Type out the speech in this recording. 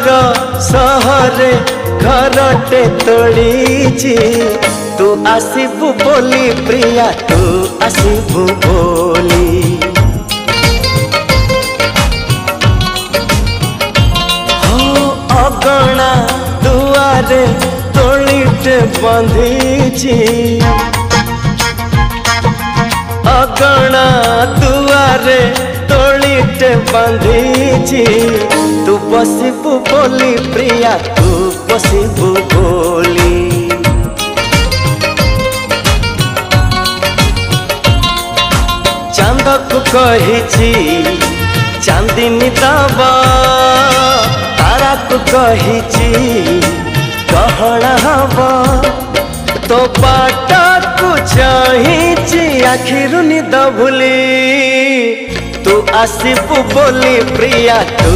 दूर सहरे घरटे तोड़ीची तू आसीबु बोली प्रिया तू आसीबु बोली हो अगणा दुआरे तोड़ीटे बंधीची अगणा दुआरे तोड़ीटे बंधीची तू बसिबु बोली प्रिया तू बसिबु बोली चांद को कहिची चांदिनी दबा तारा को कहिची गहना हवा तो बाटा को चाहिची आखिरु निद भूली तू आसीबु बोली प्रिया तू